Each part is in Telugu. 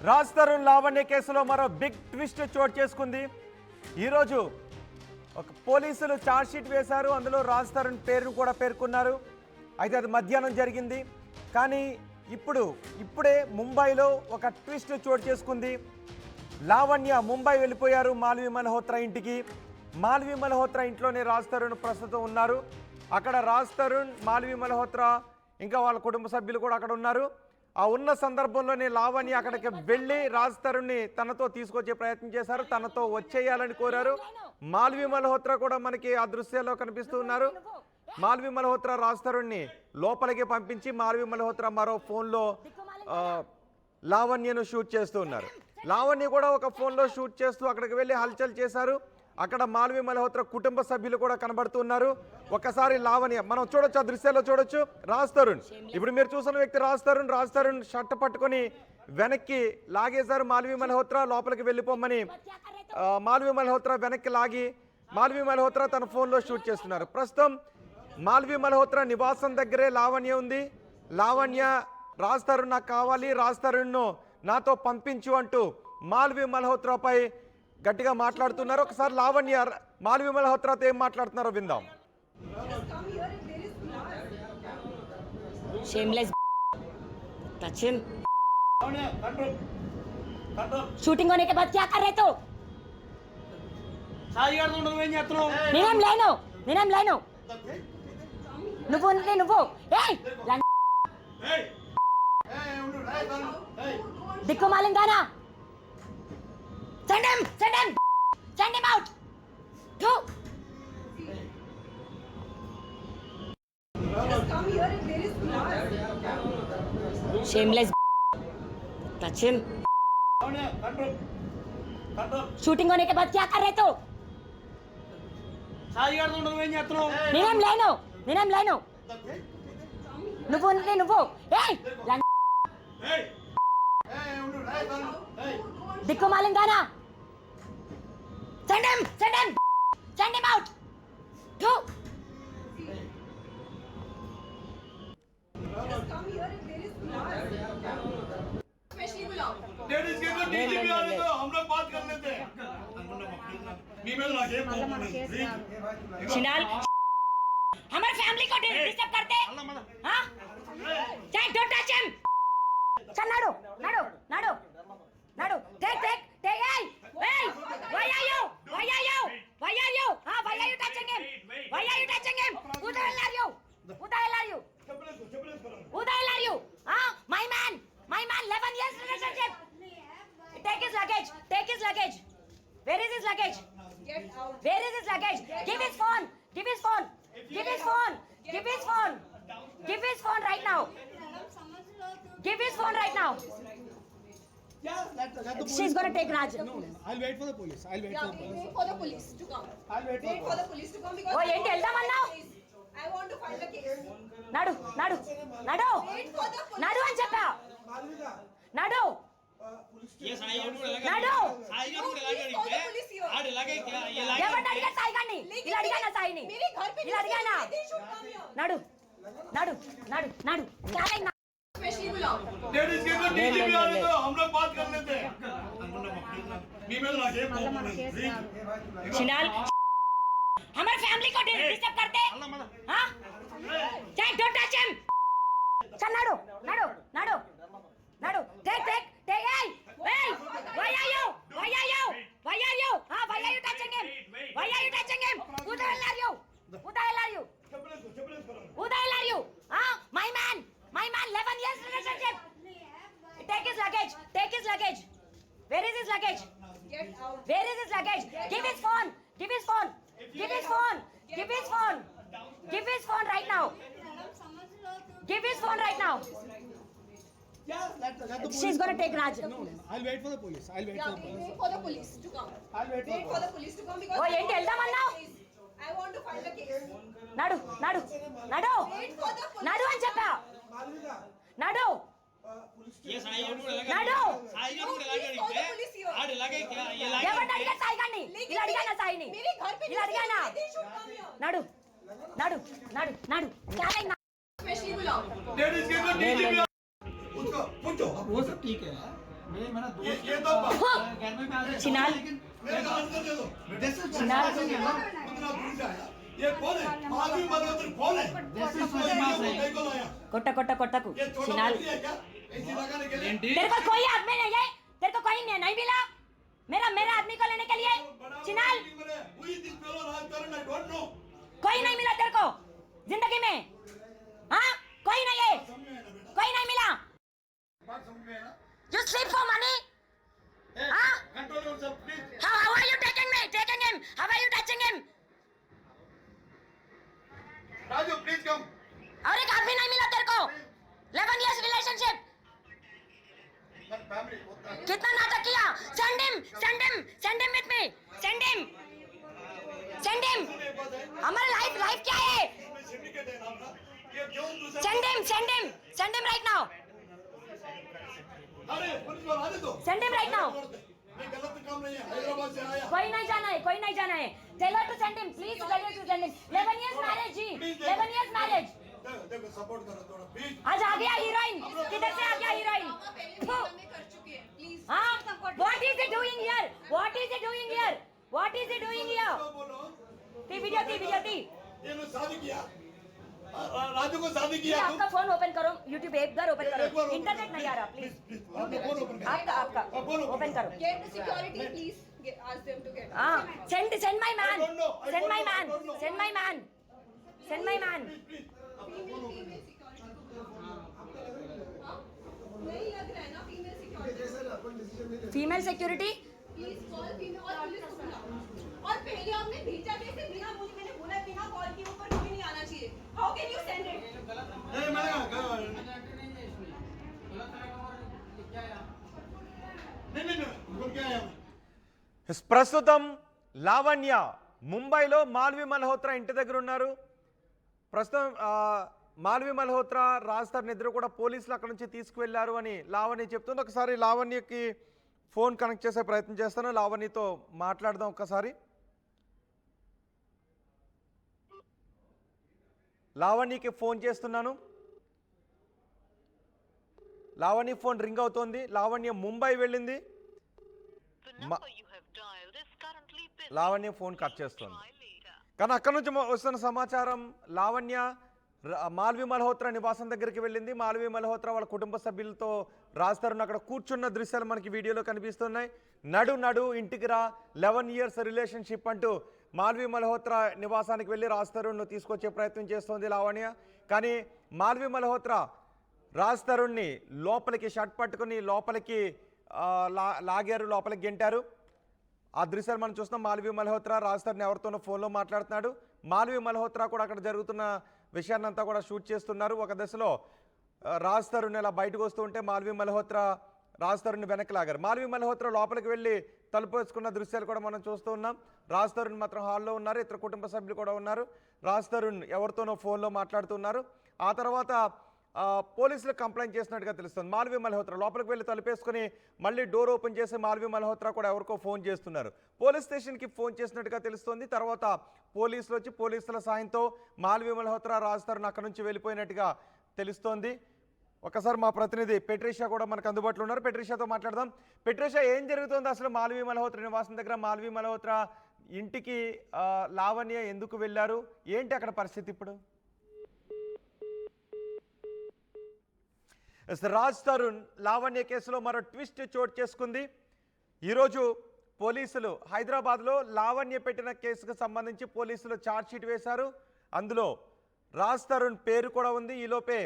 రాజ్ తరుణ్ లావణ్య కేసులో మరో బిగ్ ట్విస్ట్ చోటు చేసుకుంది. ఈరోజు ఒక పోలీసులు ఛార్జ్షీట్ వేశారు. అందులో రాజ్ తరుణ్ పేరును కూడా పేర్కొన్నారు. అయితే అది మధ్యాహ్నం జరిగింది. కానీ ఇప్పుడే ముంబైలో ఒక ట్విస్ట్ చోటు చేసుకుంది. లావణ్య ముంబై వెళ్ళిపోయారు మాల్వి మల్హోత్రా ఇంటికి. మాల్వి మల్హోత్రా ఇంట్లోనే రాజ్ తరుణ్ ప్రస్తుతం ఉన్నారు. అక్కడ రాజ్ తరుణ్, మాల్వి మల్హోత్రా ఇంకా వాళ్ళ కుటుంబ సభ్యులు కూడా అక్కడ ఉన్నారు. ఆ ఉన్న సందర్భంలోనే లావణ్య అక్కడికి వెళ్ళి రాజ్ తరుణ్ని తనతో తీసుకొచ్చే ప్రయత్నం చేశారు. తనతో వచ్చేయాలని కోరారు. మాల్వి మల్హోత్రా కూడా మనకి ఆ దృశ్యాల్లో కనిపిస్తూ ఉన్నారు. మాల్వి మల్హోత్రా రాజ్ తరుణ్ని లోపలికి పంపించి మాల్వి మల్హోత్రా మరో ఫోన్లో లావణ్యను షూట్ చేస్తూ ఉన్నారు. లావణ్య కూడా ఒక ఫోన్లో షూట్ చేస్తూ అక్కడికి వెళ్ళి హల్చల్ చేశారు. అక్కడ మాల్వి మల్హోత్రా కుటుంబ సభ్యులు కూడా కనబడుతున్నారు. ఒక్కసారి లావణ్య మనం చూడొచ్చు, ఆ దృశ్యాల్లో చూడొచ్చు. రాజ్ తరుణ్, ఇప్పుడు మీరు చూసిన వ్యక్తి రాజ్ తరుణ్ షర్ట్ పట్టుకొని వెనక్కి లాగేశారు మాల్వి మల్హోత్రా. లోపలికి వెళ్ళిపోమని మాల్వి మల్హోత్రా వెనక్కి లాగి మాల్వి మల్హోత్రా తన ఫోన్లో షూట్ చేస్తున్నారు. ప్రస్తుతం మాల్వి మల్హోత్రా నివాసం దగ్గరే లావణ్య ఉంది. లావణ్య రాజ్ తరుణ్ నాకు కావాలి, రాజ్ తరుణ్ను నాతో పంపించు అంటూ మాల్వి మల్హోత్రాపై గట్టిగా మాట్లాడుతున్నారు. ఒకసారి లావణ్య మాల్వి మల్హోత్రాతో ఏం మాట్లాడుతున్నారో విందాం. शूटिंग होने के बाद क्या कर रहे तो? నేనేం లేను నువ్వు దిక్కు మాలింగానా send him out go just come here and there is glass shameless touch him shooting होने के बाद क्या कर रहे तो? నేనేం లేను నువ్వు దిక్కు మాలింగానా send him out go just come here and there is glass especially बुलाओ लेडीज के तो डीजीपी आने दो, हम लोग बात कर लेते हैं. ईमेल ना के शिनाल हमारे फैमिली को डिस्टर्ब करते हां चाहे डोंट टच हिम चल नाडो take hey why are you why are you why are you touching him who the hell are you my man 11 years relationship. Take his luggage where is his luggage? Get out. Where is his luggage? Give his phone right now. Give his phone right now. She's gonna take Raj. No, I'll wait for the police. Wait for the police to come. I'll wait for the police to come because oh enti eldamannao I want to file the case. nadu Wait for the police. nadu అని చెప్పా nadu yes I want to lagay nadu Wait for the police here. aad lagay kya ye lagay ఎవరు అడిగారు సాయి గాని ఇలా అడిగానా సాయిని मेरे घर पे ఇలా అడిగానా they should come here. nadu చాలే Especially बुलाओ लेडीज के तो डीजीपी आने दो, हम लोग बात कर लेते हैं. ईमेल ना के शिनाल हमारे फैमिली को डिस्टर्ब करते हां चाहे डोंट टच हिम चल नाडो take hey why are you why are you touching him who the hell are you my man 11 years relationship. Take his luggage where is his luggage? Get out. Where is his luggage? Give his phone right now. She's gonna take Raj. No, I'll wait for the police. Wait for the police to come. I'll wait for the police to come because oh enti eldamannao I want to file the case. nadu Wait for the police. అని చెప్పా nadu yes I want to lagay nadu Wait for the police here. aad lagay kya ye lagay ఎవరు అడిగారు సాయి గాని ఇలా అడిగానా సాయిని मेरे घर पे ఇలా అడిగానా they should come here. nadu చాలే Especially बुलाओ लेडीज के तो डीजीपी उसको पूछो वो सब ठीक है ये तो चिनाल मेरे का आंसर दे दो चिनाल कितना दूर से आया ये कौन है मालवी मल्होत्रा कौन है देखो लाया कोट्टा ये छोटा चिनाल बच्ची है क्या ऐसी लगाने के लिए तेरे को कोई आदमी नहीं है, तेरे को कोई नहीं मिला मेरा आदमी को लेने के लिए चिनाल हुई दिस फेलो राजकारण आई डोंट नो कोई नहीं मिला तेरे को जिंदगी में, हाँ कोई नहीं है, कोई नहीं मिला। बात समझ में है ना You sleep for money? हाँ? Control yourself please How are you taking him? How are you touching him? Raju please come और एक आदमी नहीं मिला तेरे को, 11 years relationship, फैमिली कितना नाटक किया। Send him with me, send him. हमारा लाइफ क्या है? सिंडिकेट है नाम ना ये क्यों दूसरा Send him right now. अरे पुलिस वाला आने दो Send him right now. ये गलत काम नहीं है हैदराबाद से आया कोई नहीं जाना है। Tell her to send him, please tell her to send him. 11 years marriage ji, 11 years marriage. देखो सपोर्ट करो थोड़ा प्लीज आज आ गया हीरोइन, किधर से आ गया हीरोइन? मामा पहले भी हमें कर चुके हैं प्लीज हाँ? What is he doing here? What is he doing here? बोलो वीडियो थी। ये लो शादी किया राजू को शादी किया तुम आपका फोन ओपन करो, YouTube एक बार ओपन एक बार करो, open इंटरनेट करो, नहीं आ रहा please, प्लीज। आपने फोन ओपन करो आपका फोन ओपन करो। get the security please ask them to get हाँ, send my man, I don't know. send my man. Please नहीं लग रहा है ना female security please call female और पुलिस को बुलाओ और पहले आपने भेजा कैसे बिना मुझे मैंने बोला बिना कॉल के ऊपर कभी नहीं आना चाहिए how can you send it नहीं मैंने नहीं बोल के आया ప్రస్తుతం లావణ్య ముంబైలో మాల్వి మల్హోత్రా ఇంటి దగ్గర ఉన్నారు. ప్రస్తుతం మాల్వి మల్హోత్రా రాజ్తరుణ్ ఇద్దరు కూడా పోలీసులు అక్కడ నుంచి తీసుకువెళ్లారు అని లావణ్య చెప్తుంది. ఒకసారి లావణ్యకి ఫోన్ కనెక్ట్ చేసే ప్రయత్నం చేస్తాను, లావణ్యతో మాట్లాడదాం ఒక్కసారి. లావణ్యకి ఫోన్ చేస్తున్నాను. లావణ్య ఫోన్ రింగ్ అవుతోంది. లావణ్య ముంబై వెళ్ళింది. లావణ్య ఫోన్ కట్ చేస్తుంది. కానీ అక్కడ నుంచి వస్తున్న సమాచారం లావణ్య మాల్వి మల్హోత్రా నివాసం దగ్గరికి వెళ్ళింది. మాల్వి మల్హోత్రా వాళ్ళ కుటుంబ సభ్యులతో రాజ్తరుణ్ అక్కడ కూర్చున్న దృశ్యాలు మనకి వీడియోలో కనిపిస్తున్నాయి. నడు ఇంటికి రా, 11 years రిలేషన్షిప్ అంటూ మాల్వి మల్హోత్రా నివాసానికి వెళ్ళి రాజ్తరుణ్ను తీసుకొచ్చే ప్రయత్నం చేస్తోంది లావణ్య. కానీ మాల్వి మల్హోత్రా రాజ్తరుణ్ని లోపలికి షర్ట్ పట్టుకుని లోపలికి లాగారు, లోపలికి గెంటారు. ఆ దృశ్యాలు మనం చూస్తున్నాం. మాల్వి మల్హోత్రా రాజ్తరుణ్ ఎవరితోనో ఫోన్లో మాట్లాడుతున్నాడు. మాల్వి మల్హోత్రా కూడా అక్కడ జరుగుతున్న విషయాన్ని అంతా కూడా షూట్ చేస్తున్నారు. ఒక దశలో రాజ్తరుణ్ ఇలా బయటకు వస్తూ ఉంటే మాల్వి మల్హోత్రా రాజ్తరుణ్ని వెనక్కి లాగారు. మాల్వి మల్హోత్రా లోపలికి వెళ్ళి తలుపు వేసుకున్న దృశ్యాలు కూడా మనం చూస్తూ ఉన్నాం. రాజ్తరుణ్ మాత్రం హాల్లో ఉన్నారు, ఇతర కుటుంబ సభ్యులు కూడా ఉన్నారు. రాజ్తరుణ్ ఎవరితోనో ఫోన్లో మాట్లాడుతున్నారు. ఆ తర్వాత పోలీసులకు కంప్లైంట్ చేసినట్టుగా తెలుస్తుంది. మాల్వి మల్హోత్రా లోపలికి వెళ్ళి తలుపేసుకుని మళ్ళీ డోర్ ఓపెన్ చేసి మాల్వి మల్హోత్రా కూడా ఎవరికో ఫోన్ చేస్తున్నారు. పోలీస్ స్టేషన్కి ఫోన్ చేసినట్టుగా తెలుస్తుంది. తర్వాత పోలీసులు వచ్చి పోలీసుల సాయంతో మాల్వి మల్హోత్రా రాజ్తరుణ్ అక్కడ నుంచి వెళ్ళిపోయినట్టుగా తెలుస్తోంది. ఒకసారి మా ప్రతినిధి పెట్రిషా కూడా మనకు అందుబాటులో ఉన్నారు. పెట్రిషాతో మాట్లాడదాం. పెట్రిషా, ఏం జరుగుతుంది అసలు మాల్వి మల్హోత్రా నివాసం దగ్గర? మాల్వి మల్హోత్రా ఇంటికి లావణ్య ఎందుకు వెళ్ళారు? ఏంటి అక్కడ పరిస్థితి ఇప్పుడు? రాజ్తరుణ్ లావణ్య కేసులో మరో ట్విస్ట్ చోటు చేసుకుంది. ఈరోజు పోలీసులు హైదరాబాద్లో లావణ్య పెట్టిన కేసుకు సంబంధించి పోలీసులు ఛార్జ్షీట్ వేశారు. అందులో రాజ్తరుణ్ పేరు కూడా ఉంది. ఈలోపే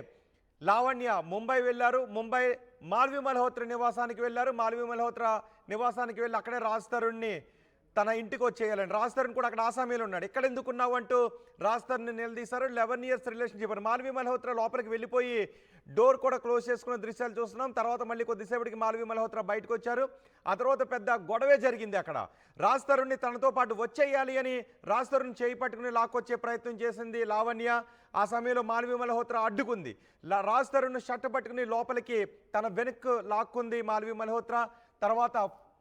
లావణ్య ముంబై వెళ్ళారు. ముంబై మాల్వి మల్హోత్రా నివాసానికి వెళ్ళారు. మాల్వి మల్హోత్రా నివాసానికి వెళ్ళి అక్కడే రాజ్తరుణ్ని తన ఇంటికి వచ్చేయాలని, రాజ్తరుణ్ కూడా అక్కడ ఆసామీలో ఉన్నాడు. ఎక్కడ ఎందుకున్నావు అంటూ రాజ్తరుణ్ని నిలదీశారు. 11 years రిలేషన్షిప్ అని మాల్వి మల్హోత్రా లోపలికి వెళ్ళిపోయి డోర్ కూడా క్లోజ్ చేసుకున్న దృశ్యాలు చూస్తున్నాం. తర్వాత మళ్ళీ కొద్దిసేపటికి మాల్వి మల్హోత్రా బయటకు వచ్చారు. ఆ తర్వాత పెద్ద గొడవే జరిగింది. అక్కడ రాజ్తరుణ్ని తనతో పాటు వచ్చేయాలి అని రాజ్తరుణ్ చేయి పట్టుకుని లాక్కొచ్చే ప్రయత్నం చేసింది లావణ్య. ఆ సమయంలో మాల్వి మల్హోత్రా అడ్డుకుంది. రాజ్తరుణ్ షర్ట్ పట్టుకుని లోపలికి తన వెనక్కు లాక్కుంది మాల్వి మల్హోత్రా. తర్వాత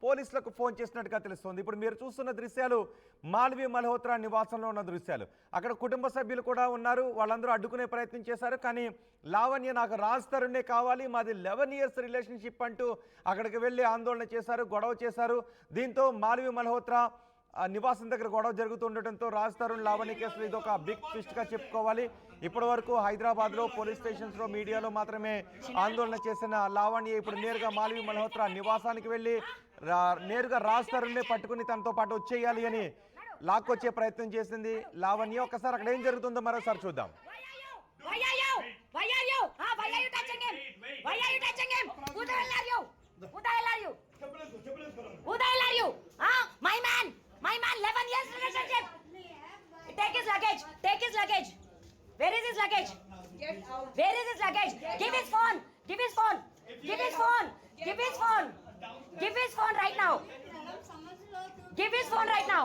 పోలీసులకు ఫోన్ చేసినట్టుగా తెలుస్తోంది. ఇప్పుడు మీరు చూస్తున్న దృశ్యాలు మాల్వి మల్హోత్రా నివాసంలో ఉన్న దృశ్యాలు. అక్కడ కుటుంబ సభ్యులు కూడా ఉన్నారు, వాళ్ళందరూ అడ్డుకునే ప్రయత్నం చేశారు. కానీ లావణ్య నాకు రాజ్ తరుణే కావాలి, మాది 11 years రిలేషన్షిప్ అంటూ అక్కడికి వెళ్ళి ఆందోళన చేశారు, గొడవ చేశారు. దీంతో మాల్వి మల్హోత్రా నివాసం దగ్గర గొడవ జరుగుతుండటంతో రాజ్ తరుణ్ లావణ్య కేసులో ఇది ఒక బిగ్ ట్విస్ట్గా చెప్పుకోవాలి. ఇప్పటి వరకు హైదరాబాద్లో పోలీస్ స్టేషన్స్లో మీడియాలో మాత్రమే ఆందోళన చేసిన లావణ్య ఇప్పుడు నేరుగా మాల్వి మల్హోత్రా నివాసానికి వెళ్ళి నేరుగా రాజ్ తరుణ్నే పట్టుకుని తనతో పాటు వచ్చేయాలి అని లాక్కొచ్చే ప్రయత్నం చేసింది లావణ్య. ఒకసారి అక్కడ ఏం జరుగుతుందో మరోసారి చూద్దాం. My man, 11 years relationship. Take his luggage. Take his luggage. Where is his luggage? Get out. Where is his luggage? Give his phone. Give his phone. Give his phone. Give his phone. Give his phone right now. Give his phone right now.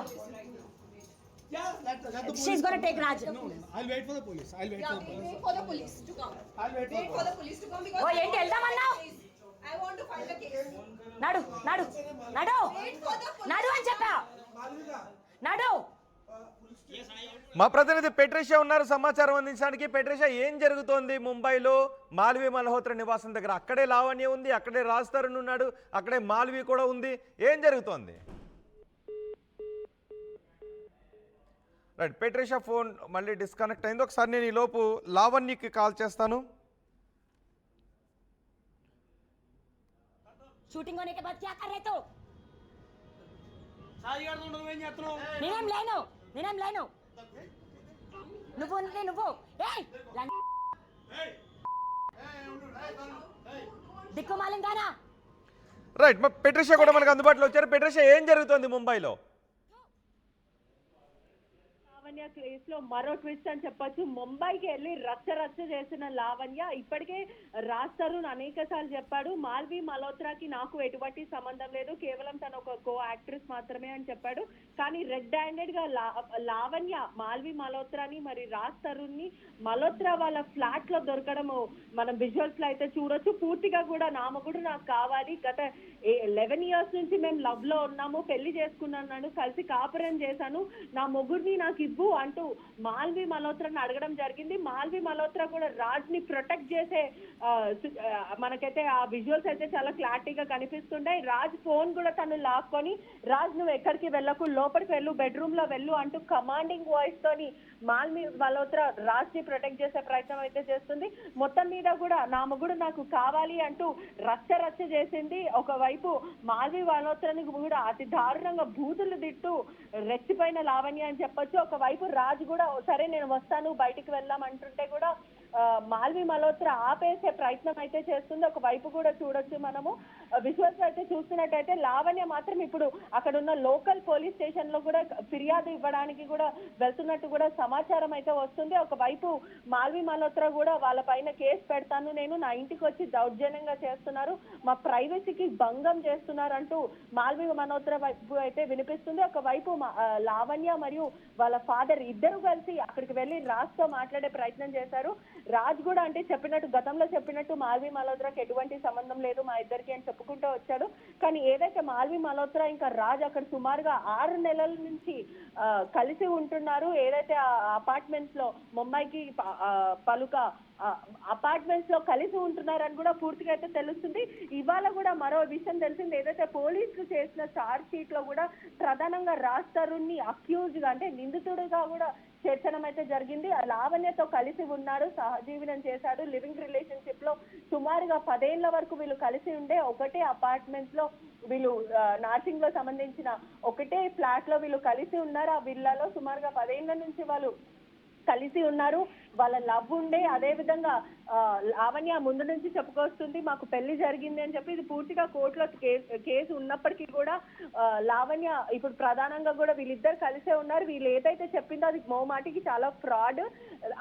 She's gonna take Raj. I'll wait for the police. I'll wait Yeah, for the police. wait for the police to come. I'll wait Wait for the police to come because Oh, ఏంటి వెళ్దామన్నావు? I want to file the case. నడు నడు నడు Wait for the police. నడు అని చెప్పా. నడు. మా ప్రతినిధి పెట్రిషియా ఉన్నారు సమాచారం అందించడానికి. పెట్రిషియా, ఏం జరుగుతోంది ముంబైలో మాల్వి మల్హోత్రా నివాసం దగ్గర? అక్కడే లావణ్య ఉంది, అక్కడే రాజ్ తరుణ్ ఉన్నాడు, అక్కడే మాల్వి కూడా ఉంది. ఏం జరుగుతోంది? రైట్, పెట్రిషియా ఫోన్ మళ్ళీ డిస్కనెక్ట్ అయింది. ఒకసారి నేను ఈ లోపు లావణ్యకి కాల్ చేస్తాను. షూటింగ్ होने के बाद क्या कर रहे तो? నేనేం లేను నువ్వు ఏయ్ దిక్కుమాలిన దానా. రైట్, పెట్రిషియా కూడా మనకు అందుబాటులో వచ్చారు. పెట్రిషియా, ఏం జరుగుతోంది ముంబైలో? లావణ్య కేసులో మరో ట్విస్ట్ అని చెప్పొచ్చు. ముంబైకి వెళ్ళి రచ్చ చేసిన లావణ్య ఇప్పటికే రాజ్ తరుణ్ అనేక సార్లు చెప్పాడు, మాల్వి మల్హోత్రాకి నాకు ఎటువంటి సంబంధం లేదు, కేవలం తను ఒక కో యాక్ట్రెస్ మాత్రమే అని చెప్పాడు. కానీ రెడ్ హ్యాండెడ్ గా లావణ్య మాల్వి మల్హోత్రాని మరి రాజ్ తరుణ్ ని మల్హోత్రా వాళ్ళ ఫ్లాట్ లో దొరకడం మనం విజువల్స్ లో అయితే చూడొచ్చు. పూర్తిగా కూడా నా మొగుడు నాకు కావాలి, గత 11 years నుంచి మేము లవ్ లో ఉన్నాము, పెళ్లి చేసుకున్నాను, కలిసి కాపురం చేశాను, నా మొగుడిని నాకు ఇవ్వు అంటూ మాల్వి మల్హోత్రాని అడగడం జరిగింది. మాల్వి మల్హోత్రా కూడా రాజ్ ని ప్రొటెక్ట్ చేసే మనకైతే ఆ విజువల్స్ అయితే చాలా క్లారిటీగా కనిపిస్తుంటాయి. రాజ్ ఫోన్ కూడా తను లాక్కొని, రాజ్ నువ్వు ఎక్కడికి వెళ్ళకు, లోపలికి వెళ్ళు, బెడ్రూమ్ లో వెళ్ళు అంటూ కమాండింగ్ వాయిస్ తోని మాల్వి మల్హోత్రా రాజ్ ని ప్రొటెక్ట్ చేసే ప్రయత్నం అయితే చేస్తుంది. మొత్తం మీద కూడా నా మొగుడు నాకు కావాలి అంటూ రచ్చ చేసింది. ఒకవైపు మాల్వి మల్హోత్రాని కూడా అతి దారుణంగా బూతులు తిట్టు రెచ్చిపోయిన లావణ్య అని చెప్పొచ్చు. ఒకవైపు రాజ్ కూడా సరే నేను వస్తాను బయటికి వెళ్దాం అంటుంటే కూడా మాల్వి మల్హోత్రా ఆపేసే ప్రయత్నం అయితే చేస్తుంది. ఒకవైపు కూడా చూడొచ్చు మనము విజువల్స్ అయితే చూస్తున్నట్టయితే లావణ్య మాత్రం ఇప్పుడు అక్కడ ఉన్న లోకల్ పోలీస్ స్టేషన్ లో కూడా ఫిర్యాదు ఇవ్వడానికి కూడా వెళ్తున్నట్టు కూడా సమాచారం అయితే వస్తుంది. ఒకవైపు మాల్వి మల్హోత్రా కూడా వాళ్ళ పైన కేసు పెడతాను, నేను నా ఇంటికి వచ్చి దౌర్జన్యంగా చేస్తున్నారు, మా ప్రైవసీకి భంగం చేస్తున్నారు అంటూ మాల్వి మల్హోత్రా వైపు అయితే వినిపిస్తుంది. ఒకవైపు లావణ్య మరియు వాళ్ళ ఫాదర్ ఇద్దరు కలిసి అక్కడికి వెళ్లి రాజ్ తో మాట్లాడే ప్రయత్నం చేశారు. రాజ్ కూడా అంటే గతంలో చెప్పినట్టు మాల్వి మల్హోత్రాకి ఎటువంటి సంబంధం లేదు మా ఇద్దరికి అని చెప్పుకుంటూ వచ్చాడు. కానీ ఏదైతే మాల్వి మల్హోత్రా ఇంకా రాజ్ అక్కడ సుమారుగా 6 నెలల నుంచి కలిసి ఉంటున్నారు, ఏదైతే అపార్ట్మెంట్స్ లో ముంబైకి పలుక అపార్ట్మెంట్స్ లో కలిసి ఉంటున్నారని కూడా పూర్తిగా అయితే తెలుస్తుంది. ఇవాళ కూడా మరో విషయం తెలిసింది, ఏదైతే పోలీసులు చేసిన చార్జ్ షీట్ లో కూడా ప్రధానంగా రాజ్ తరుణ్ ని అక్యూజ్ గా అంటే నిందితుడిగా కూడా చేర్చడం అయితే జరిగింది. లావణ్యతో కలిసి ఉన్నాడు, సహజీవనం చేశాడు, లివింగ్ రిలేషన్షిప్ లో సుమారుగా 10 ఏళ్ల వరకు వీళ్ళు కలిసి ఉండే ఒకటే అపార్ట్మెంట్స్ లో వీళ్ళు నార్సింగ్ లో సంబంధించిన ఒకటే ఫ్లాట్ లో వీళ్ళు కలిసి ఉన్నారు. ఆ విల్లాలో సుమారుగా 10 ఏళ్ల నుంచి వాళ్ళు కలిసి ఉన్నారు, వాళ్ళ లవ్ ఉండే. అదే విధంగా లావణ్య ముందు నుంచి చెప్పుకొస్తుంది మాకు పెళ్లి జరిగింది అని చెప్పి. ఇది పూర్తిగా కోర్టులో కేసు ఉన్నప్పటికీ కూడా లావణ్య ఇప్పుడు ప్రధానంగా కూడా వీళ్ళిద్దరు కలిసే ఉన్నారు. వీళ్ళు ఏదైతే చెప్పిందో అది మోమాటికి చాలా ఫ్రాడ్.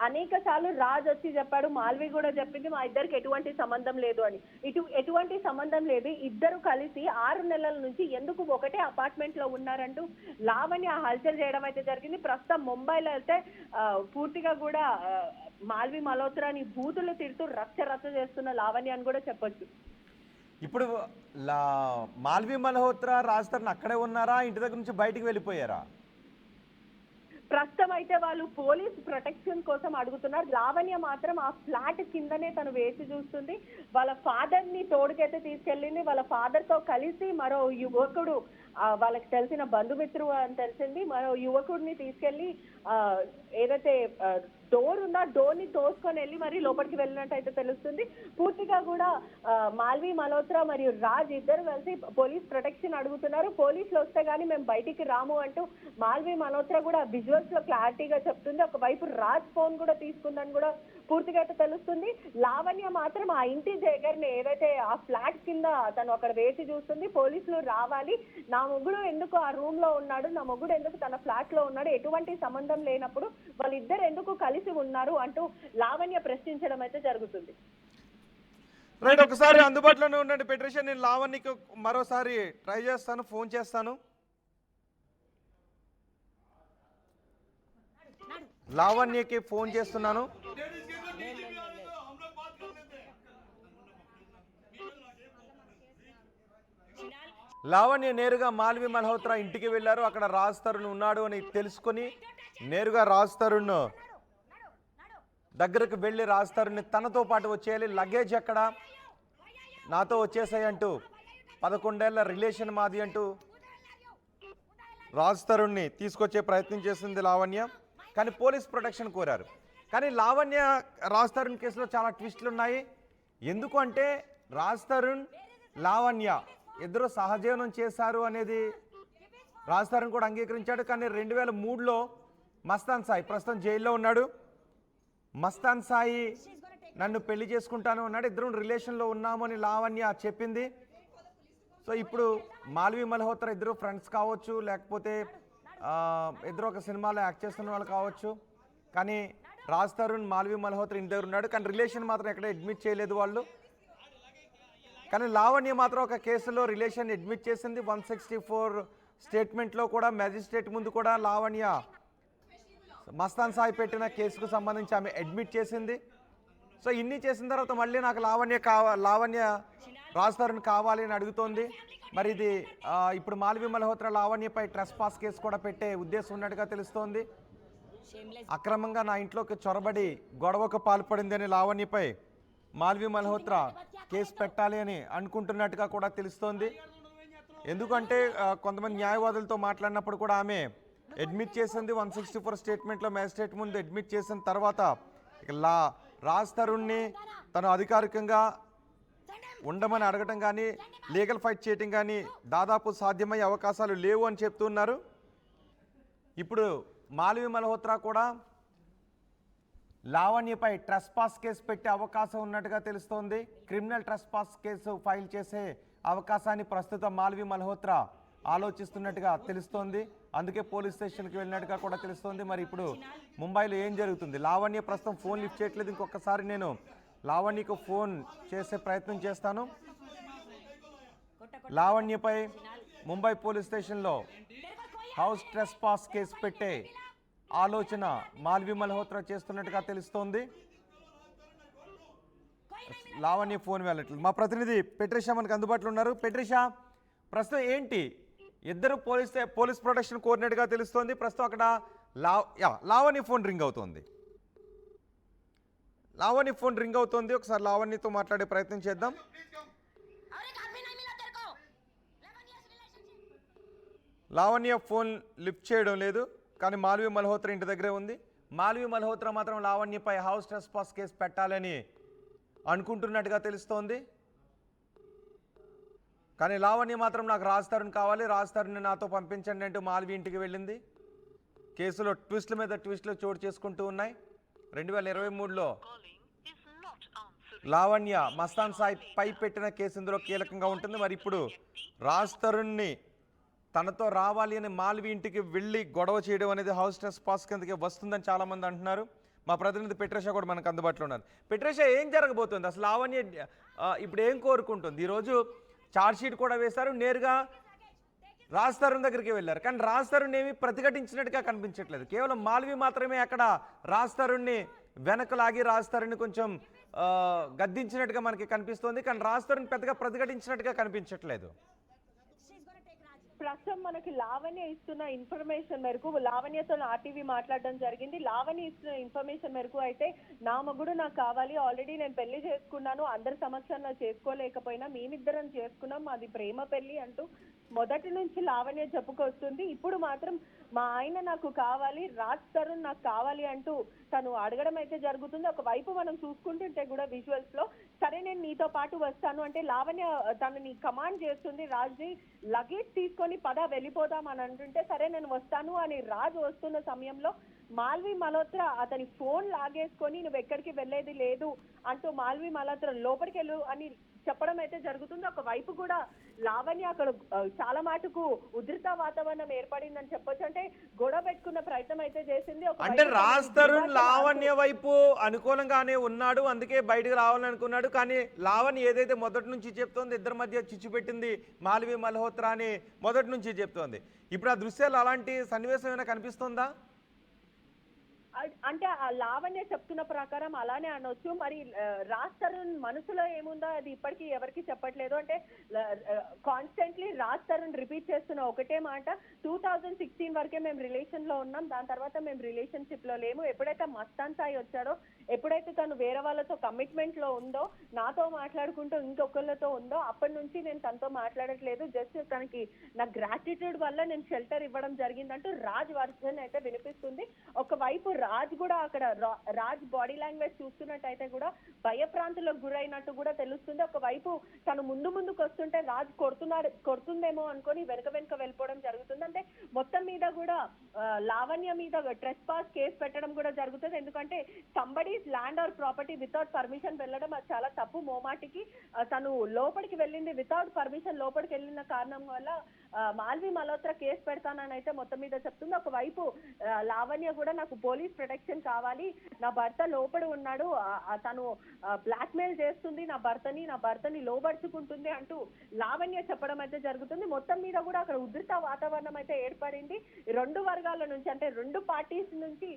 అనేక సార్లు రాజ్ వచ్చి చెప్పాడు, మాల్వి కూడా చెప్పింది మా ఇద్దరికి ఎటువంటి సంబంధం లేదు అని. ఎటువంటి సంబంధం లేదు, ఇద్దరు కలిసి 6 నెలల నుంచి ఎందుకు ఒకటే అపార్ట్మెంట్ లో ఉన్నారంటూ లావణ్య హల్చల్ చేయడం అయితే జరిగింది. ప్రస్తుతం ముంబైలో అయితే పూర్తిగా కూడా మాల్వి మల్హోత్రాని బూతులు తిడుతూ రచ్చ చేస్తున్న లావణ్య అని కూడా చెప్పొచ్చు. ఇప్పుడు మాల్వి మల్హోత్రా రాజ్ తరుణ్ అక్కడే ఉన్నారా, ఇంటి దగ్గర నుంచి బయటికి వెళ్ళిపోయారా? ప్రస్తుతం అయితే వాళ్ళు పోలీస్ ప్రొటెక్షన్ కోసం అడుగుతున్నారు. లావణ్య మాత్రం ఆ ఫ్లాట్ కిందనే తను వేసి చూస్తుంది. వాళ్ళ ఫాదర్ ని తోడుకైతే తీసుకెళ్ళింది. వాళ్ళ ఫాదర్ తో కలిసి మరో యువకుడు, వాళ్ళకి తెలిసిన బంధుమిత్రుడు అని తెలిసింది, మరో యువకుడిని తీసుకెళ్లి ఏదైతే డోర్ ఉందో డోర్ ని తోసుకొని వెళ్ళి మరి లోపలికి వెళ్ళినట్టు అయితే తెలుస్తుంది. పూర్తిగా కూడా మాల్వి మల్హోత్రా మరియు రాజ్ ఇద్దరు కలిసి పోలీస్ ప్రొటెక్షన్ అడుగుతున్నారు. పోలీసులు వస్తే గానీ మేము బయటికి రాము అంటూ మాల్వి మల్హోత్రా కూడా విజువల్స్ లో క్లారిటీగా చెప్తుంది. ఒకవైపు రాజ్ ఫోన్ కూడా తీసుకుందని కూడా పూర్తిగా అయితే తెలుస్తుంది. లావణ్య మాత్రం ఆ ఇంటి దగ్గరనే ఏదైతే ఆ ఫ్లాట్ కింద తను అక్కడ వేసి చూస్తుంది. పోలీసులు రావాలి, నా మొగుడు ఎందుకు ఆ రూమ్ లో ఉన్నాడు, నా మొగుడు ఎందుకు తన ఫ్లాట్ లో ఉన్నాడు, ఎటువంటి సంబంధం లేనప్పుడు వాళ్ళిద్దరు ఎందుకు కలిసి ఉన్నారు అంటూ లావణ్య ప్రశ్నించడం అయితే జరుగుతుంది. రైట్, ఒకసారి అందుబాటులోనే ఉండండి పెట్రిషా, నేను లావణ్యకి మరోసారి ట్రై చేస్తాను, ఫోన్ చేస్తాను. లావణ్యకి ఫోన్ చేస్తున్నాను. లావణ్య నేరుగా మాల్వి మల్హోత్రా ఇంటికి వెళ్ళారు. అక్కడ రాజ్ తరుణ్ ఉన్నాడు అని తెలుసుకొని నేరుగా రాజ్ తరుణ్ దగ్గరకు వెళ్ళి రాజ్ తరుణ్ని తనతో పాటు వచ్చేయాలి, లగేజ్ ఎక్కడ, నాతో వచ్చేసాయి అంటూ 11 ఏళ్ల రిలేషన్ మాది అంటూ రాజ్ తరుణ్ని తీసుకొచ్చే ప్రయత్నం చేసింది లావణ్య. కానీ పోలీస్ ప్రొటెక్షన్ కోరారు. కానీ లావణ్య రాజ్ తరుణ్ కేసులో చాలా ట్విస్టులు ఉన్నాయి. ఎందుకు అంటే రాజ్ తరుణ్ లావణ్య ఇద్దరు సహజీవనం చేశారు అనేది రాజ్ తరుణ్ కూడా అంగీకరించాడు. కానీ 2003లో మస్తాన్ సాయి ప్రస్తుతం జైల్లో ఉన్నాడు. మస్తాన్ సాయి నన్ను పెళ్లి చేసుకుంటాను అన్నాడు. ఇద్దరు రిలేషన్లో ఉన్నాము అని లావణ్య చెప్పింది. సో ఇప్పుడు మాల్వి మల్హోత్రా ఇద్దరు ఫ్రెండ్స్ కావచ్చు, లేకపోతే ఇద్దరు ఒక సినిమాలో యాక్ట్ చేస్తున్న వాళ్ళు కావచ్చు. కానీ రాజ్ తరుణ్ మాల్వి మల్హోత్రా ఇంటి దగ్గర ఉన్నాడు. కానీ రిలేషన్ మాత్రం ఎక్కడ అడ్మిట్ చేయలేదు వాళ్ళు. కానీ లావణ్య మాత్రం ఒక కేసులో రిలేషన్ అడ్మిట్ చేసింది. 164 స్టేట్మెంట్లో కూడా మ్యాజిస్ట్రేట్ ముందు కూడా లావణ్య మస్తాన్ సాయి పెట్టిన కేసుకు సంబంధించి ఆమె అడ్మిట్ చేసింది. సో ఇన్ని చేసిన తర్వాత మళ్ళీ నాకు లావణ్య రాజ్ తరుణ్ కావాలి అని అడుగుతోంది. మరి ఇది ఇప్పుడు మాల్వి మల్హోత్రా లావణ్యపై ట్రెస్పాస్ కేసు కూడా పెట్టే ఉద్దేశం ఉన్నట్టుగా తెలుస్తోంది. అక్రమంగా నా ఇంట్లోకి చొరబడి గొడవకు పాల్పడింది అని లావణ్యపై మాల్వి మల్హోత్రా కేసు పెట్టాలి అని అనుకుంటున్నట్టుగా కూడా తెలుస్తోంది. ఎందుకంటే కొంతమంది న్యాయవాదులతో మాట్లాడినప్పుడు కూడా ఆమె అడ్మిట్ చేసింది. 164 స్టేట్మెంట్లో మ్యాజిస్ట్రేట్ ముందు అడ్మిట్ చేసిన తర్వాత రాజ్ తరుణ్ని తను అధికారికంగా ఉండమని అడగటం కానీ లీగల్ ఫైట్ చేయటం కానీ దాదాపు సాధ్యమయ్యే అవకాశాలు లేవు అని చెప్తున్నారు. ఇప్పుడు మాల్వి మల్హోత్రా కూడా లావణ్యపై ట్రెస్పాస్ కేసు పెట్టే అవకాశం ఉన్నట్టుగా తెలుస్తోంది. క్రిమినల్ ట్రెస్పాస్ కేసు ఫైల్ చేసే అవకాశాన్ని ప్రస్తుతం మాల్వి మల్హోత్రా ఆలోచిస్తున్నట్టుగా తెలుస్తోంది. అందుకే పోలీస్ స్టేషన్కి వెళ్ళినట్టుగా కూడా తెలుస్తోంది. మరి ఇప్పుడు ముంబైలో ఏం జరుగుతుంది? లావణ్య ప్రస్తుతం ఫోన్ లిఫ్ట్ చేయట్లేదు. ఇంకొకసారి నేను లావణ్యకు ఫోన్ చేసే ప్రయత్నం చేస్తాను. లావణ్యపై ముంబై పోలీస్ స్టేషన్లో హౌస్ ట్రెస్పాస్ కేసు పెట్టే ఆలోచన మాల్వి మల్హోత్రా చేస్తున్నట్టుగా తెలుస్తోంది. లావణ్య ఫోన్ వెళ్ళట్లేదు. మా ప్రతినిధి పెట్రిషా మనకు అందుబాటులో ఉన్నారు. పెట్రిషా, ప్రస్తుతం ఏంటి? ఇద్దరు పోలీస్ ప్రొటెక్షన్ కోరినట్టుగా తెలుస్తోంది. ప్రస్తుతం అక్కడ లావణ్య ఫోన్ రింగ్ అవుతోంది. ఒకసారి లావణ్యతో మాట్లాడే ప్రయత్నం చేద్దాం. లావణ్య ఫోన్ లిఫ్ట్ చేయడం లేదు. కానీ మాల్వి మల్హోత్రా ఇంటి దగ్గరే ఉంది. మాల్వి మల్హోత్రా మాత్రం లావణ్యపై హౌస్ ట్రెస్పాస్ కేసు పెట్టాలని అనుకుంటున్నట్టుగా తెలుస్తోంది. కానీ లావణ్య మాత్రం నాకు రాజ్ తరుణ్ కావాలి, రాజ్ తరుణ్ని నాతో పంపించండి అంటూ మాల్వి ఇంటికి వెళ్ళింది. కేసులో ట్విస్టుల మీద ట్విస్టులు చోటు చేసుకుంటూ ఉన్నాయి. 2023లో లావణ్య మస్తాన్ సాయి పై పెట్టిన కేసు ఇందులో కీలకంగా ఉంటుంది. మరి ఇప్పుడు రాజ్ తరుణ్ని తనతో రావాలి అని మాల్వి ఇంటికి వెళ్ళి గొడవ చేయడం అనేది హౌస్ ట్రెస్పాస్ కిందకి వస్తుందని చాలామంది అంటున్నారు. మా ప్రతినిధి పెట్రిషా కూడా మనకు అందుబాటులో ఉన్నారు. పెట్రిషా, ఏం జరగబోతుంది అసలు? లావణ్య ఇప్పుడు ఏం కోరుకుంటుంది? ఈరోజు ఛార్జ్షీట్ కూడా వేశారు, నేరుగా రాజ్ తరుణ్ దగ్గరికి వెళ్ళారు. కానీ రాజ్ తరుణ్ ఏమీ ప్రతిఘటించినట్టుగా కనిపించట్లేదు. కేవలం మాల్వి మాత్రమే అక్కడ రాజ్ తరుణ్ని వెనకలాగి రాజ్ తరుణ్ని కొంచెం గద్దించినట్టుగా మనకి కనిపిస్తోంది. కానీ రాజ్ తరుణ్ పెద్దగా ప్రతిఘటించినట్టుగా కనిపించట్లేదు. ప్రస్తుతం మనకి లావణ్య ఇస్తున్న ఇన్ఫర్మేషన్ మేరకు లావణ్యతో ఆర్టీవీ మాట్లాడడం జరిగింది. లావణ్య ఇస్తున్న ఇన్ఫర్మేషన్ మేరకు అయితే నా మగుడు నాకు కావాలి, ఆల్రెడీ నేను పెళ్లి చేసుకున్నాను, అందరి సమక్షంలో చేసుకోలేకపోయినా మేమిద్దరం చేసుకున్నాం, అది ప్రేమ పెళ్లి అంటూ మొదటి నుంచి లావణ్య చెప్పుకొస్తుంది. ఇప్పుడు మాత్రం మా ఆయన నాకు కావాలి, రాజ్ తరుణ్ నాకు కావాలి అంటూ తను అడగడం అయితే జరుగుతుంది. ఒకవైపు మనం చూసుకుంటుంటే కూడా విజువల్స్ లో సరే నేను నీతో పాటు వస్తాను అంటే లావణ్య తనని కమాండ్ చేస్తుంది రాజ్ని, లగేజ్ తీసుకొని పద వెళ్ళిపోదాం అని అంటుంటే సరే నేను వస్తాను అని రాజ్ వస్తున్న సమయంలో మాల్వి మల్హోత్రా అతని ఫోన్ లాగేసుకొని నువ్వు ఎక్కడికి వెళ్ళేది లేదు అంటూ మాల్వి మల్హోత్రా లోపలికి వెళ్ళు అని చెప్పడం అయితే జరుగుతుంది. ఒకవైపు కూడా లావణ్య అక్కడ చాలా మటుకు ఉధృత వాతావరణం ఏర్పడిందని చెప్పొచ్చు. అంటే గొడవ పెట్టుకున్న ప్రయత్నం అయితే చేసింది. అంటే రాజ్ తరుణ్ లావణ్య వైపు అనుకూలంగానే ఉన్నాడు, అందుకే బయటకు రావాలనుకున్నాడు. కానీ లావణ్య ఏదైతే మొదటి నుంచి చెప్తోంది ఇద్దరి మధ్య చిచ్చు పెట్టింది మాల్వి మల్హోత్రా అని మొదటి నుంచి చెప్తోంది. ఇప్పుడు ఆ దృశ్యాలు అలాంటి సన్నివేశం ఏమైనా కనిపిస్తుందా? అంటే ఆ లావణ్య చెప్తున్న ప్రకారం అలానే అనొచ్చు. మరి రాజ్ తరుణ్ మనసులో ఏముందో అది ఇప్పటికీ ఎవరికి చెప్పట్లేదు. అంటే కాన్స్టెంట్లీ రాజ్ తరుణ్ రిపీట్ చేస్తున్న ఒకటే మాట, 2016 వరకే మేము రిలేషన్ లో ఉన్నాం, దాని తర్వాత మేము రిలేషన్షిప్ లో లేము. ఎప్పుడైతే మస్తాన్ సాయి వచ్చాడో, ఎప్పుడైతే తను వేరే వాళ్ళతో కమిట్మెంట్ లో ఉందో, నాతో మాట్లాడుకుంటూ ఇంకొకళ్ళతో ఉందో, అప్పటి నుంచి నేను తనతో మాట్లాడట్లేదు, జస్ట్ తనకి నా గ్రాటిట్యూడ్ వల్ల నేను షెల్టర్ ఇవ్వడం జరిగిందంటూ రాజ్ వర్షన్ అయితే వినిపిస్తుంది. ఒకవైపు రాజ్ కూడా అక్కడ రాజ్ బాడీ లాంగ్వేజ్ చూస్తున్నట్టయితే కూడా భయప్రాంతులకు గురైనట్టు కూడా తెలుస్తుంది. ఒకవైపు తను ముందుకు వస్తుంటే రాజ్ కొడుతుందేమో అనుకొని వెనక వెళ్ళిపోవడం జరుగుతుంది. అంటే మొత్తం మీద కూడా లావణ్య మీద ట్రెస్ పాస్ కేసు పెట్టడం కూడా జరుగుతుంది. ఎందుకంటే somebody's land are property without permission వెళ్ళడం అది చాలా తప్పు. మోమాటికి తను లోపలికి వెళ్ళింది వితౌట్ పర్మిషన్, లోపలికి వెళ్ళిన కారణం వల్ల మాల్వి మల్హోత్రా కేసు పెడతానని అయితే మొత్తం మీద చెప్తుంది. ఒకవైపు లావణ్య కూడా నాకు పోలీస్ ప్రొటెక్షన్ కావాలి, నా భర్త లోపల ఉన్నాడు, తను బ్లాక్ మెయిల్ చేస్తుంది నా భర్తని లోబడుచుకుంటుంది అంటూ లావణ్య చెప్పడం అయితే జరుగుతుంది. మొత్తం మీద కూడా అక్కడ ఉధృత వాతావరణం అయితే ఏర్పడింది. రెండు వర్గాల నుంచి అంటే రెండు పార్టీస్ నుంచి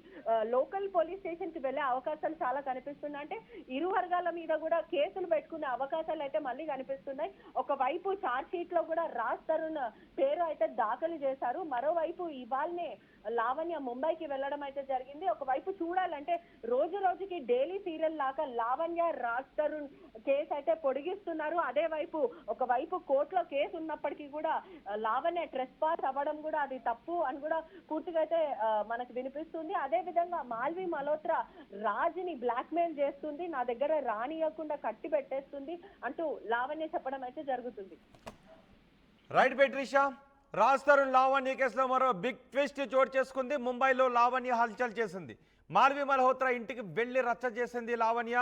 లోకల్ పోలీస్ స్టేషన్ కి వెళ్లే అవకాశాలు చాలా కనిపిస్తున్నాయి. అంటే ఇరు వర్గాల మీద కూడా కేసులు పెట్టుకునే అవకాశాలు అయితే మళ్ళీ కనిపిస్తున్నాయి. ఒకవైపు చార్జ్ షీట్ లో కూడా రాజ్ తరుణ్ పేరు అయితే దాఖలు చేశారు. మరోవైపు ఇవాళనే లావణ్య ముంబైకి వెళ్ళడం అయితే జరిగింది. ఒకవైపు చూడాలంటే రోజుకి డైలీ సీరియల్ లాగా లావణ్య రాజ్ తరుణ్ కేసు అయితే పొడిగిస్తున్నారు. అదే వైపు ఒకవైపు కోర్టులో కేసు ఉన్నప్పటికీ కూడా లావణ్య ట్రెస్ పాస్ అవ్వడం కూడా అది తప్పు అని కూడా పూర్తిగా అయితే మనకు వినిపిస్తుంది. అదే విధంగా మాల్వి మల్హోత్రా రాజ్ని బ్లాక్ మెయిల్ చేస్తుంది, నా దగ్గర రానియకుండా కట్టి పెట్టేస్తుంది అంటూ లావణ్య చెప్పడం అయితే జరుగుతుంది. రైట్ పెట్రిషా, రాజ్ తరుణ్ లావణ్య కేసులో మరో బిగ్ ట్విస్ట్ చోటు చేసుకుంది. ముంబైలో లావణ్య హల్చల్ చేసింది. మాల్వి మల్హోత్రా ఇంటికి వెళ్లి రచ్చ చేసింది లావణ్య.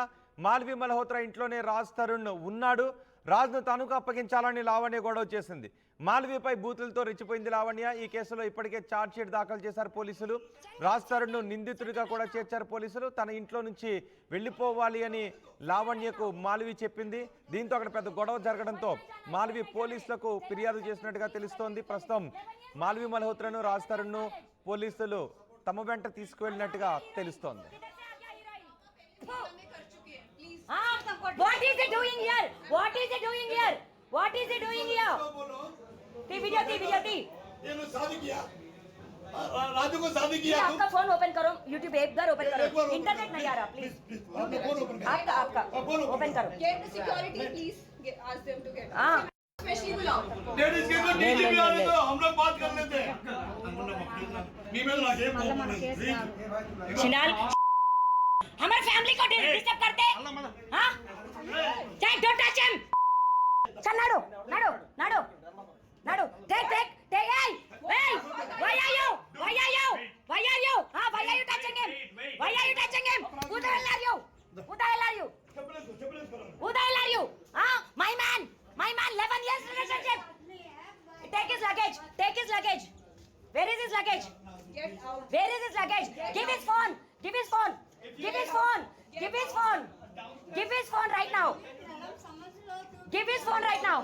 మాల్వి మల్హోత్రా ఇంట్లోనే రాజ్ తరుణ్ ఉన్నాడు, రాజ్ను తనకు అప్పగించాలని లావణ్య గొడవ చేసింది. మాల్వీపై బూతులతో రెచ్చిపోయింది లావణ్య. ఈ కేసులో ఇప్పటికే ఛార్జ్ షీట్ దాఖలు చేశారు పోలీసులు. రాజ్ తరుణ్ను నిందితుడిగా కూడా చేర్చారు పోలీసులు. తన ఇంట్లో నుంచి వెళ్ళిపోవాలి అని లావణ్యకు మాల్వి చెప్పింది. దీంతో అక్కడ పెద్ద గొడవ జరగడంతో మాల్వి పోలీసులకు ఫిర్యాదు చేసినట్టుగా తెలుస్తోంది. ప్రస్తుతం మాల్వి మల్హోత్రాను రాజ్ తరుణ్ను పోలీసులు తమ వెంట తీసుకువెళ్ళినట్టుగా తెలుస్తోంది. What is he doing here? What is he doing here? What is he doing here? video. ये लो शादी किया, राजू को शादी किया। आपका फोन ओपन करो, YouTube एक बार ओपन करो, इंटरनेट नहीं आ रहा प्लीज। आपका ओपन करो। Get the security, please. Ask them to get. Especially बुलाओ. लेडीज के तो डीजीपी आने दो, हम लोग बात कर लेते हैं। ईमेल ना के शिनाल हमारे फैमिली को डिस्टर्ब करते हां चाहे डोंट टच हिम चल नाडो take hey why are you why are you why are you touching him who the hell are you my man 11 years relationship take his luggage where is his luggage Get out. where is his luggage give his phone right now. Give his phone right now.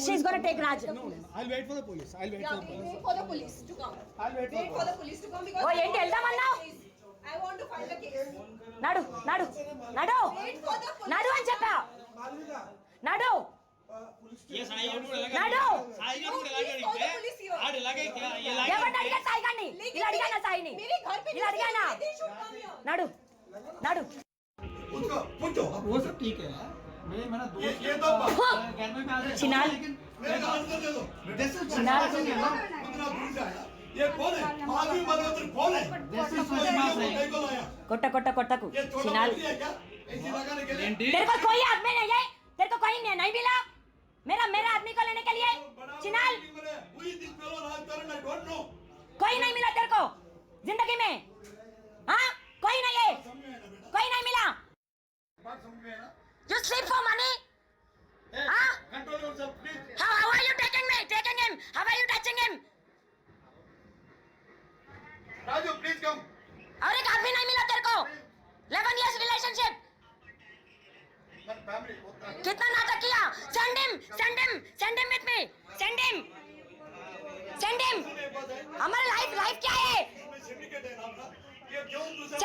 She's gonna take Raj. No, I'll wait for the police. Wait for the police to come. I'll wait for the police to come because. Oh, ఏంటి వెళ్దామన్నావు? I want to file a case. నడు నడు నడు Wait for the police. నడు అని చెప్పా నడు ये साई गाड़ी को लगा నడు साई गाड़ी को लगा Please call the police here. आड़ लगे क्या ये लगा ఎవరిని అడిగా సాయి గారిని ఇలా అడిగానా సాయిని मेरे घर पे ఇలా అడిగానా they should come here. నడు నడు उसको पूछो वो सब ठीक है मेरा दोस्त ये तो घर में आ रहे चिनाल। लेकिन मेरे का आंसर दे दो चिनाल। कितना दूर से आया ये कौन है मालवी मल्होत्रा कौन है कहीं को लाया కొట్ట కొట్ట కొట్టకు ये छोटा చినాల్ बच्ची है क्या ऐसी लगाने के लिए तेरे को कोई आदमी नहीं है तेरे को कोई नहीं मिला मेरा मेरा आदमी को लेने के लिए चिनाल हुई दिस फेलो राजकारण आई डोंट नो कोई नहीं मिला तेरे को जिंदगी में हाँ कोई नहीं है कोई नहीं मिला बात समझ में है ना You sleep for money? हाँ? Control yourself please How are you taking him? How are you touching him? Raju please come और एक आदमी नहीं मिला तेरे को 11 years relationship फैमिली कितना नाटक किया send him with me send him हमारा लाइफ क्या है सिंडिकेट है ना आपका ये क्यों दूसरा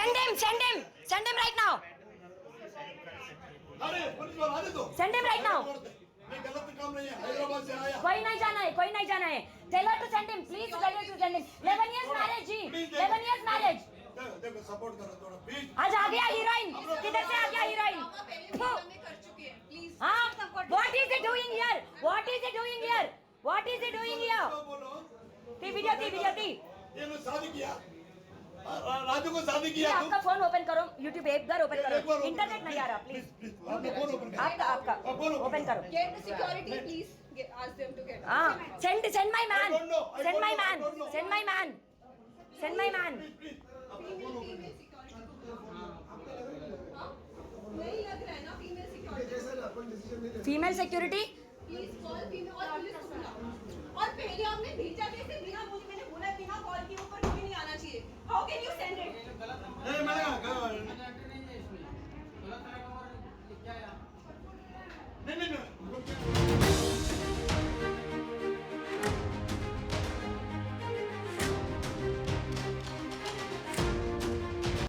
send him right now अरे पुलिस वाला आने दो Send him right now. मैं गलत काम नहीं है हैदराबाद से आया कोई नहीं जाना है tell her to send him please tell her to send him 11 years marriage ji 11 years marriage देखो सपोर्ट करो थोड़ा प्लीज आज आ गया हीरोइन किधर से आ गया हीरोइन मामा पहले भी हमें कर चुके हैं. Please. हाँ what is he doing here बोलो ती वीडियो ये लोग शादी किया राजू को शादी ये किया तुम आपका फोन ओपन करो YouTube एक बार ओपन एक बार करो open इंटरनेट करो, नहीं आ रहा please, प्लीज please, आपने फोन ओपन करो आपका फोन ओपन करो Get the security, please. Ask them to get. हाँ send my man I don't know, I send don't my know, I man don't know. send my man please Female security को हाँ? नहीं लग रहा है ना female security. Female security Please call female और पुलिस को बुलाओ. और पहले आपने